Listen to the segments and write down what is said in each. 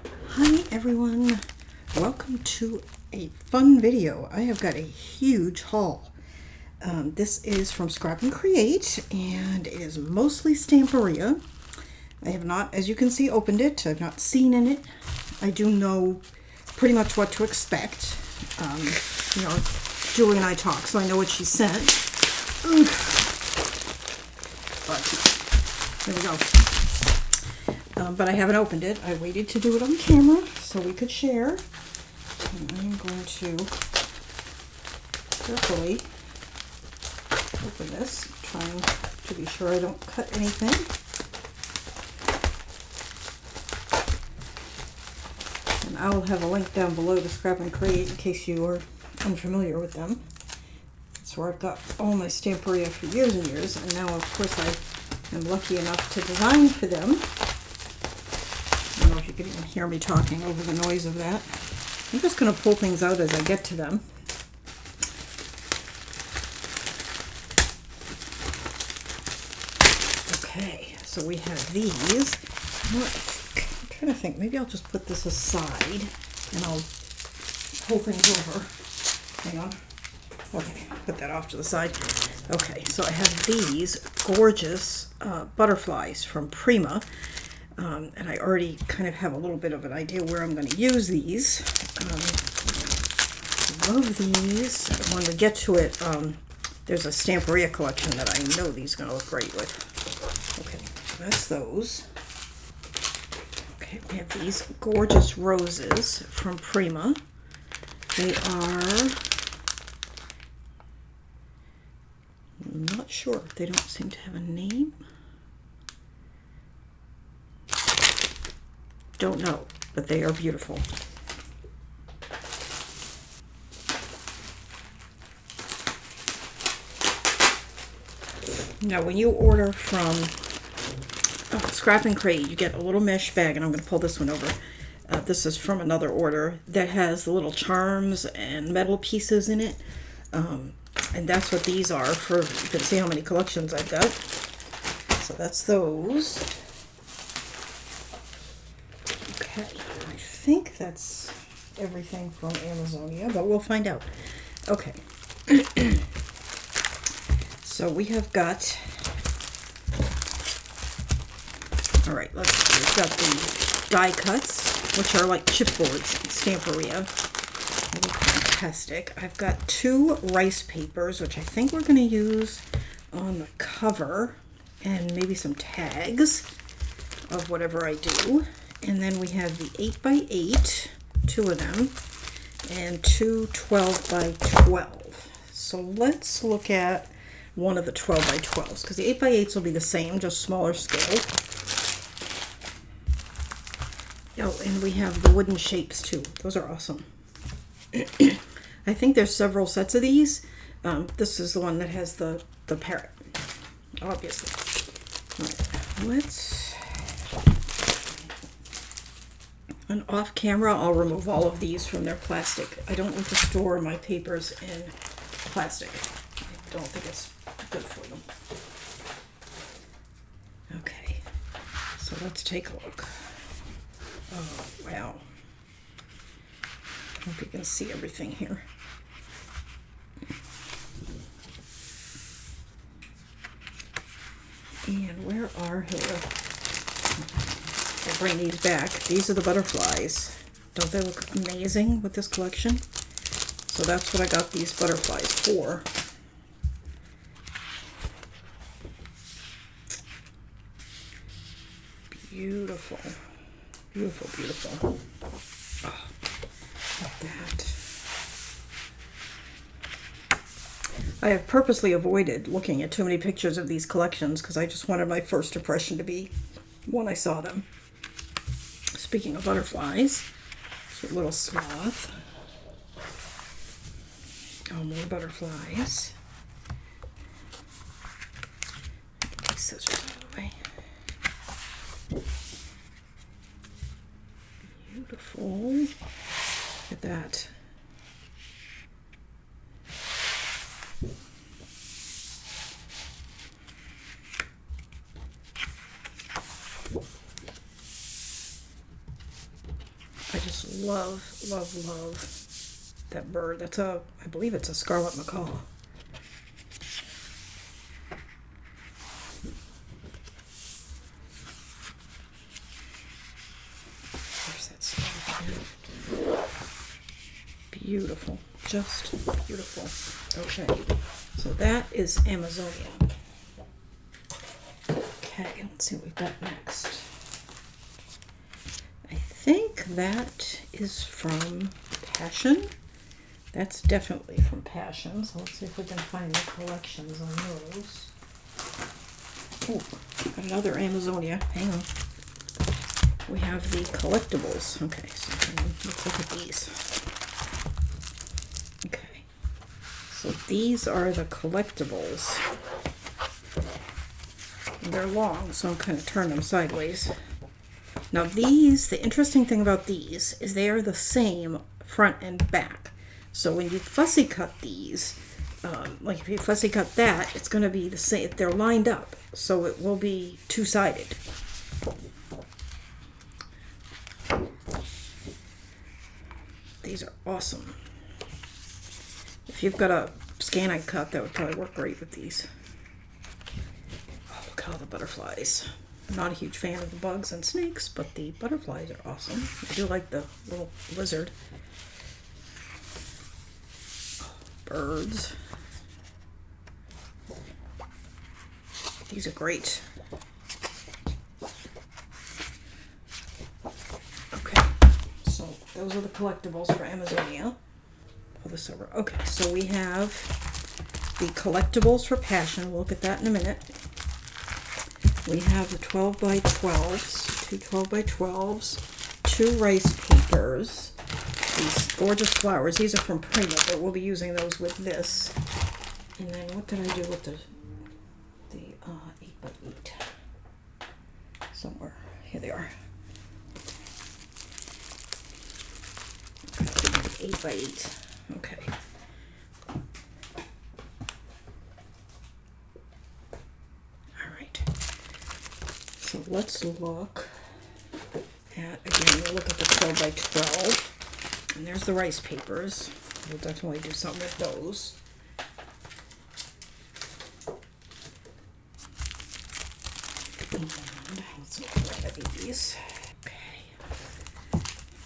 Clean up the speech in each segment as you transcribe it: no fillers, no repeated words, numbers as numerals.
Hi everyone, welcome to a fun video. I have got a huge haul. This is from Scrap and Create and it is mostly Stamperia. I have not, as you can see, opened it. I've not seen in it. I do know pretty much what to expect. You know, Julie and I talk, so I know what she sent. But there we go. But I haven't opened it. I waited to do it on camera so we could share. And I'm going to carefully open this, trying to be sure I don't cut anything. And I'll have a link down below to Scrap and Create in case you are unfamiliar with them. That's where I've got all my Stamperia for years and years, and now of course I am lucky enough to design for them. I don't know if you can even hear me talking over the noise of that. I'm just going to pull things out as I get to them. Okay, so we have these. I'm trying to think, maybe I'll just put this aside and I'll pull things over. Hang on. Okay, put that off to the side. Okay, so I have these gorgeous butterflies from Prima. And I already kind of have a little bit of an idea where I'm going to use these. Love these. When we get to it, there's a Stamperia collection that I know these are going to look great with. Okay, so that's those. Okay, we have these gorgeous roses from Prima. They are, I'm not sure. They don't seem to have a name. Don't know, but they are beautiful. Now, when you order from Scrap and Create, you get a little mesh bag, and I'm going to pull this one over. This is from another order that has the little charms and metal pieces in it. And that's what these are for. You can see how many collections I've got. So that's those. Okay, I think that's everything from Amazonia, but we'll find out. Okay. So we have got, all right, we've got the die cuts, which are like chipboards, Stamperia. They look fantastic. I've got 2 rice papers, which I think we're going to use on the cover, and maybe some tags of whatever I do. And then we have the 8x8, 2 of them, and 2 12x12. So let's look at one of the 12x12s, because the 8x8s will be the same, just smaller scale. Oh, and we have the wooden shapes too. Those are awesome. I think there's several sets of these. This is the one that has the parrot, obviously. All right, let's... And off camera, I'll remove all of these from their plastic. I don't like to store my papers in plastic. I don't think it's good for them. Okay, so let's take a look. Oh, wow. I hope you can see everything here. And where are here? I'll bring these back. These are the butterflies. Don't they look amazing with this collection? So that's what I got these butterflies for. Beautiful. Beautiful, beautiful. Oh, look at that. I have purposely avoided looking at too many pictures of these collections because I just wanted my first impression to be when I saw them. Speaking of butterflies, a little sloth. Oh, more butterflies. Get these scissors out of the way. Beautiful. Look at that. I just love, love, love that bird. That's I believe it's a scarlet macaw. There's that star here. Beautiful, just beautiful. Okay, so that is Amazonia. Okay, let's see what we've got next. I think that is from Passion. That's definitely from Passion. So let's see if we can find the collections on those. Oh, got another Amazonia. Hang on. We have the collectibles. Okay, so let's look at these. Okay, so these are the collectibles. They're long, so I'm going to turn them sideways. Now these, the interesting thing about these is they are the same front and back. So when you fussy cut these, like if you fussy cut that, it's going to be the same. They're lined up, so it will be two-sided. These are awesome. If you've got a scan and cut, that would probably work great with these. Oh, look at all the butterflies. I'm not a huge fan of the bugs and snakes, but the butterflies are awesome. I do like the little lizard. Oh, birds. These are great. Okay, so those are the collectibles for Amazonia. Pull this over. Okay, so we have the collectibles for Passion. We'll look at that in a minute. We have the 12 by 12s, two 12 by 12s, two rice papers, these gorgeous flowers. These are from Prima, but we'll be using those with this. And then what did I do with the 8 by 8? Somewhere. Here they are. 8 by 8. Okay. So let's look at, again, we'll look at the 12 by 12. And there's the rice papers. We'll definitely do something with those. And let's grab these. Okay.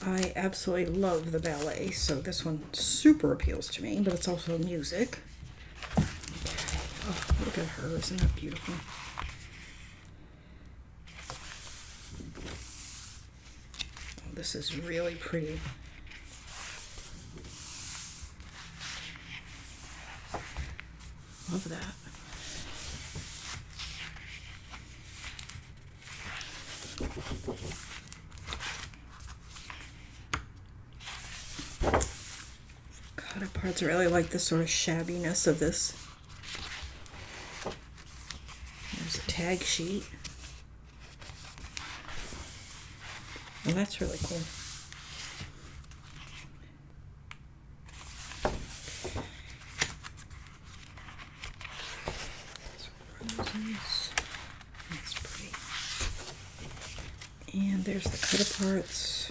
I absolutely love the ballet, so this one super appeals to me, but it's also music. Okay. Oh, look at her. Isn't that beautiful? This is really pretty. Love that. Cutter parts. I really like the sort of shabbiness of this. There's a tag sheet. And that's really cool. That's pretty. And there's the cut parts.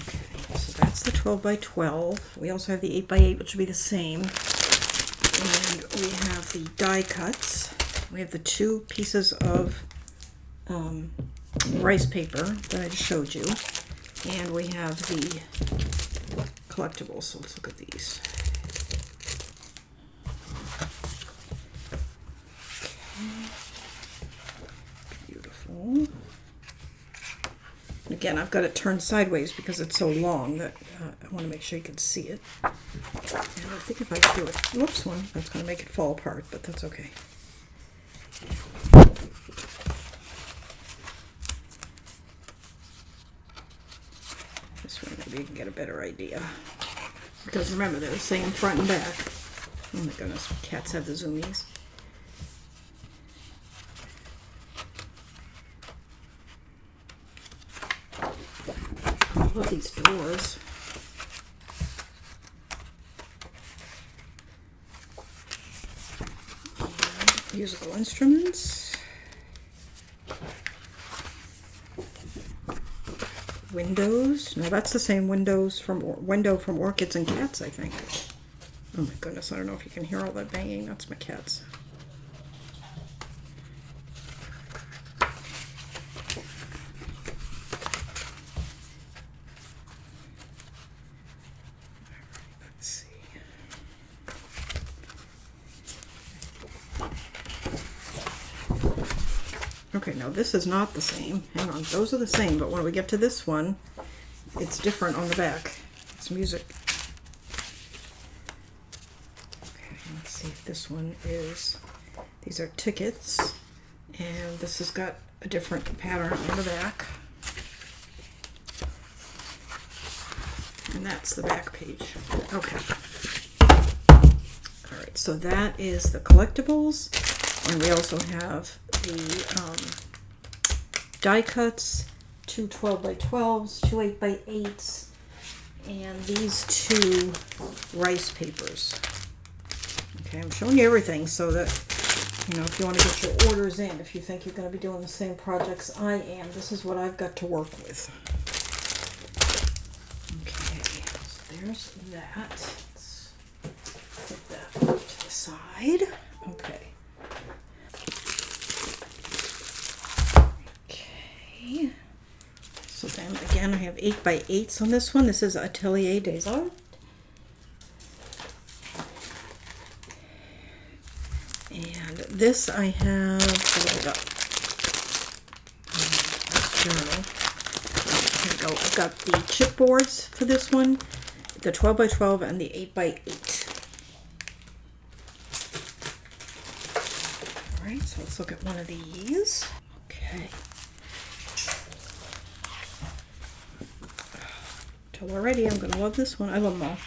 Okay, so that's the 12 by 12. We also have the 8 by 8, which will be the same. And we have the die cuts. We have the two pieces of rice paper that I just showed you, and we have the collectibles. So let's look at these. Okay. Beautiful. Again, I've got it turned sideways because it's so long that I want to make sure you can see it. And I think if I do a whoops one, that's going to make it fall apart, but that's okay. Maybe you can get a better idea. Because remember, they're the same front and back. Oh my goodness, cats have the zoomies. I love these doors. And musical instruments. windows. No, that's the same window from Orchids and Cats, I think. Oh my goodness, I don't know if you can hear all that banging. That's my cats. Let's see. Okay, now this is not the same. Hang on, those are the same, but when we get to this one, it's different on the back. It's music. Okay, let's see if this one is, these are tickets, and this has got a different pattern on the back. And that's the back page. Okay. All right, so that is the collectibles, and we also have the die cuts, two 12x12s, two 8x8s, and these two rice papers. Okay, I'm showing you everything so that, you know, if you want to get your orders in, if you think you're going to be doing the same projects I am, this is what I've got to work with. Okay, so there's that. Let's put that off to the side. Okay. So then again, I have 8x8s on this one. This is Atelier des Arts. And this I have, what have I got? Journal. Here we go. I've got the chipboards for this one, the 12x12 and the 8x8. All right, so let's look at one of these. Okay. Already, I'm gonna love this one. I love them all.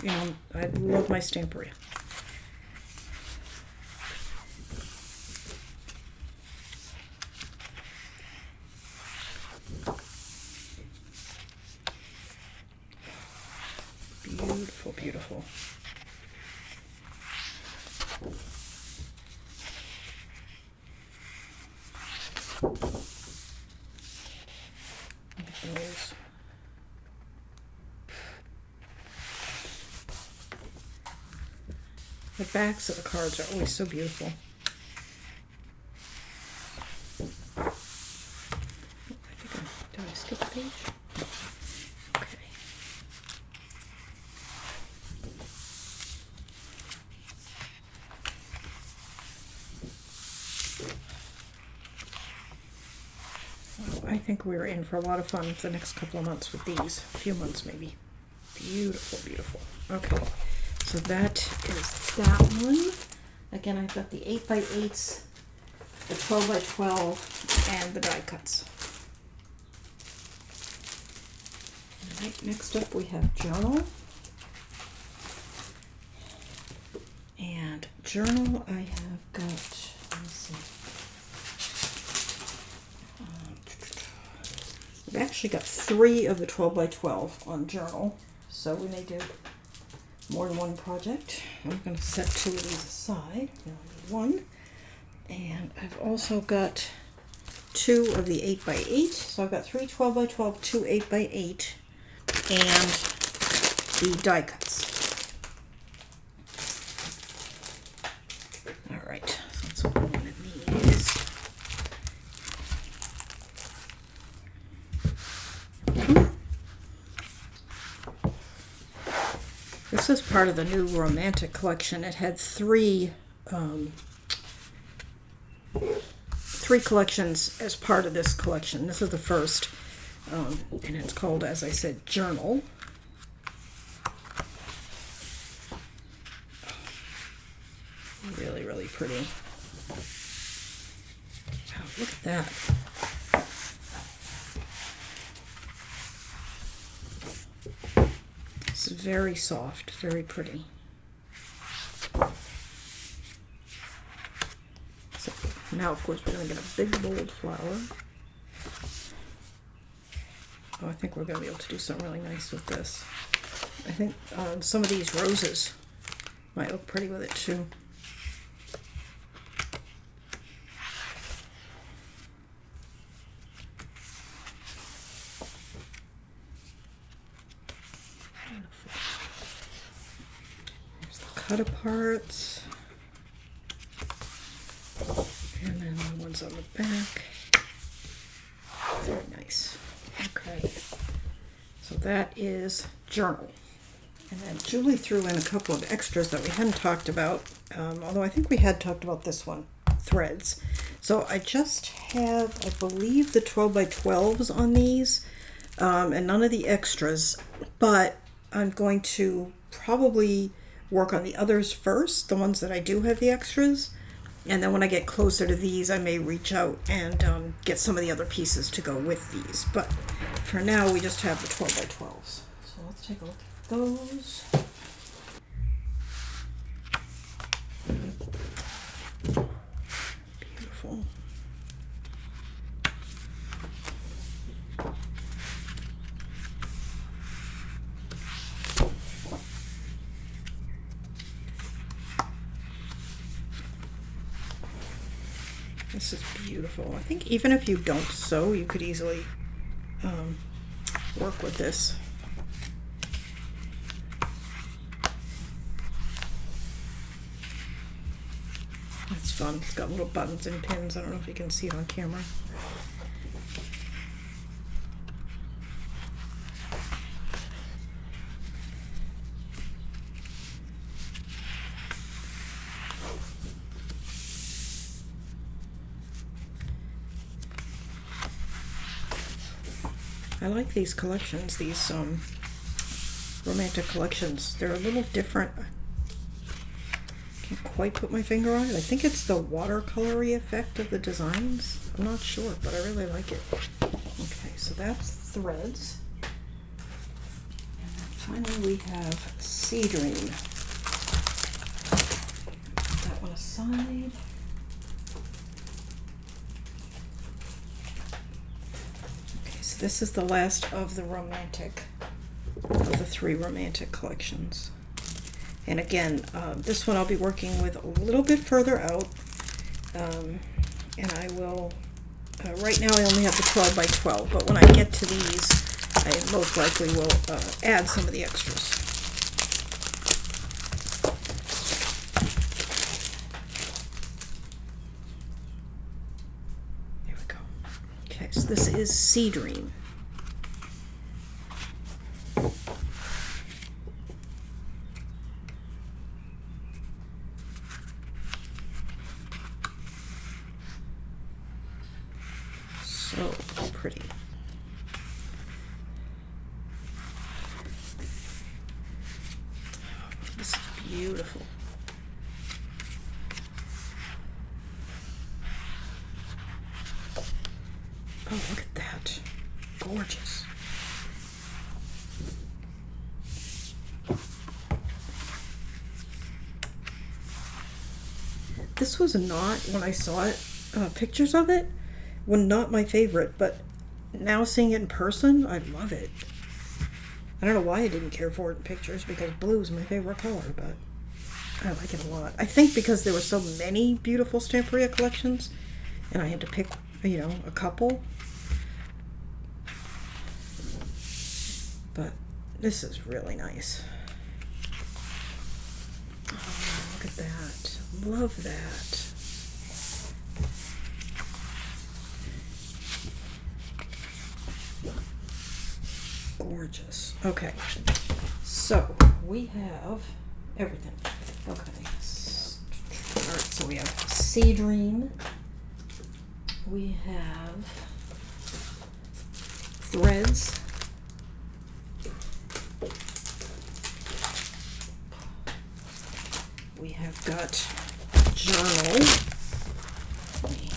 You know, I love my Stamperia. Beautiful, beautiful. Look at those. The backs of the cards are always so beautiful. Did I skip a page? Okay. Well, I think we're in for a lot of fun for the next couple of months with these. A few months maybe. Beautiful, beautiful. Okay. So that is that one. Again, I've got the 8x8s, the 12x12, and the die cuts. All right, next up we have journal. And journal I have got, let me see. I've actually got 3 of the 12x12 on journal, so we may do more than one project. I'm going to set 2 of these aside. I only need 1. And I've also got 2 of the 8x8. So I've got 3 12x12, 2 8x8, and the die cuts. All right, so let's open one of these. This is part of the new romantic collection. It had 3 collections as part of this collection. This is the first, and it's called, as I said, Journal. Really, really pretty. Wow, look at that. It's very soft, very pretty. So now, of course, we're going to get a big, bold flower. Oh, I think we're going to be able to do something really nice with this. I think some of these roses might look pretty with it, too. cut aparts. And then the ones on the back. Very nice. Okay. So that is journal. And then Julie threw in a couple of extras that we hadn't talked about, although I think we had talked about this one, threads. So I just have, I believe, the 12 by 12s on these, and none of the extras, but I'm going to probably work on the others first, the ones that I do have the extras, and then when I get closer to these, I may reach out and get some of the other pieces to go with these. But for now, we just have the 12 by 12s. So let's take a look at those. Beautiful. This is beautiful. I think even if you don't sew, you could easily work with this. It's fun. It's got little buttons and pins. I don't know if you can see it on camera. I like these collections, these romantic collections. They're a little different. Can't quite put my finger on it. I think it's the watercolory effect of the designs. I'm not sure, but I really like it. Okay, so that's threads. And then finally we have Sea Dream. Put that one aside. This is the last of the the 3 romantic collections. And again, this one I'll be working with a little bit further out. And I will, right now I only have the 12 by 12, but when I get to these, I most likely will add some of the extras. So this is Sea Dream. So pretty. This is beautiful. Oh, look at that. Gorgeous. This was not, when I saw it, pictures of it, was not my favorite, but now seeing it in person, I love it. I don't know why I didn't care for it in pictures, because blue is my favorite color, but I like it a lot. I think because there were so many beautiful Stamperia collections, and I had to pick, a couple. But this is really nice. Oh, look at that. Love that. Gorgeous. Okay. So we have everything. Okay. All right, so we have Sea Dream. We have threads. We have got journal. Let me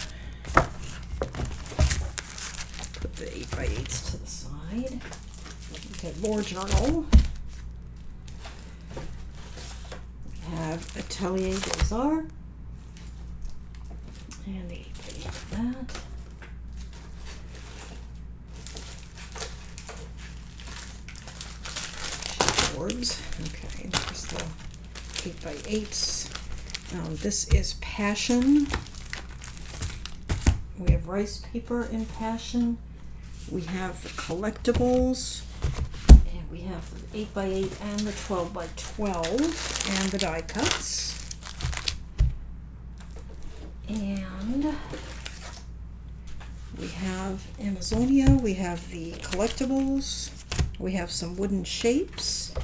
put the 8x8s to the side. Okay, more journal. We have Atelier des Arts. And the 8x8 of that. Boards. Okay, there's the 8x8s. This is Passion. We have rice paper in Passion. We have the collectibles. And we have the 8x8 and the 12x12 and the die cuts. And we have Amazonia, we have the collectibles, we have some wooden shapes,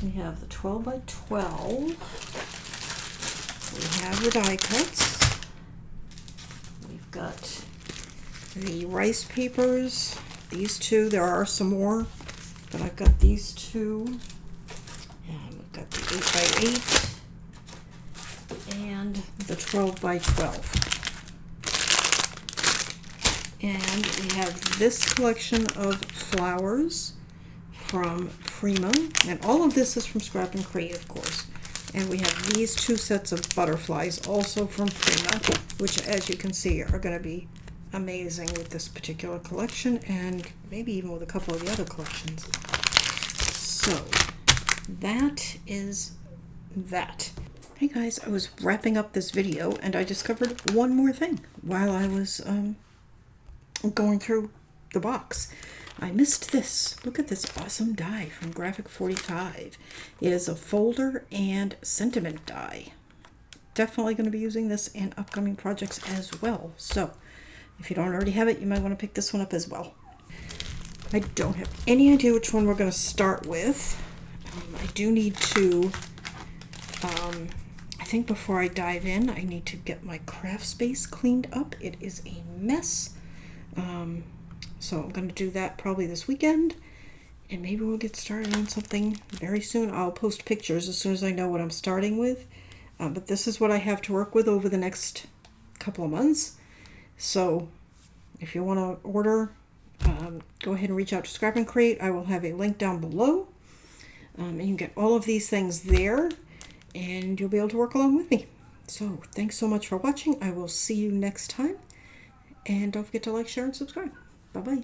we have the 12x12, we have the die cuts, we've got the rice papers, these two, there are some more, but I've got these two, and we've got the 8x8 and the 12x12. And we have this collection of flowers from Prima, and all of this is from Scrap and Create, of course. And we have these two sets of butterflies, also from Prima, which, as you can see, are going to be amazing with this particular collection, and maybe even with a couple of the other collections. So, that is that. Hey guys, I was wrapping up this video, and I discovered one more thing while I was going through the box. I missed this. Look at this awesome die from Graphic 45. It is a folder and sentiment die. Definitely going to be using this in upcoming projects as well. So if you don't already have it, you might want to pick this one up as well. I don't have any idea which one we're going to start with. I do need to, I think before I dive in, I need to get my craft space cleaned up. It is a mess. So I'm going to do that probably this weekend, and maybe we'll get started on something very soon. I'll post pictures as soon as I know what I'm starting with, but this is what I have to work with over the next couple of months. So if you want to order, go ahead and reach out to Scrap and Create. I will have a link down below, and you can get all of these things there, and you'll be able to work along with me. So thanks so much for watching. I will see you next time. And don't forget to like, share, and subscribe. Bye-bye.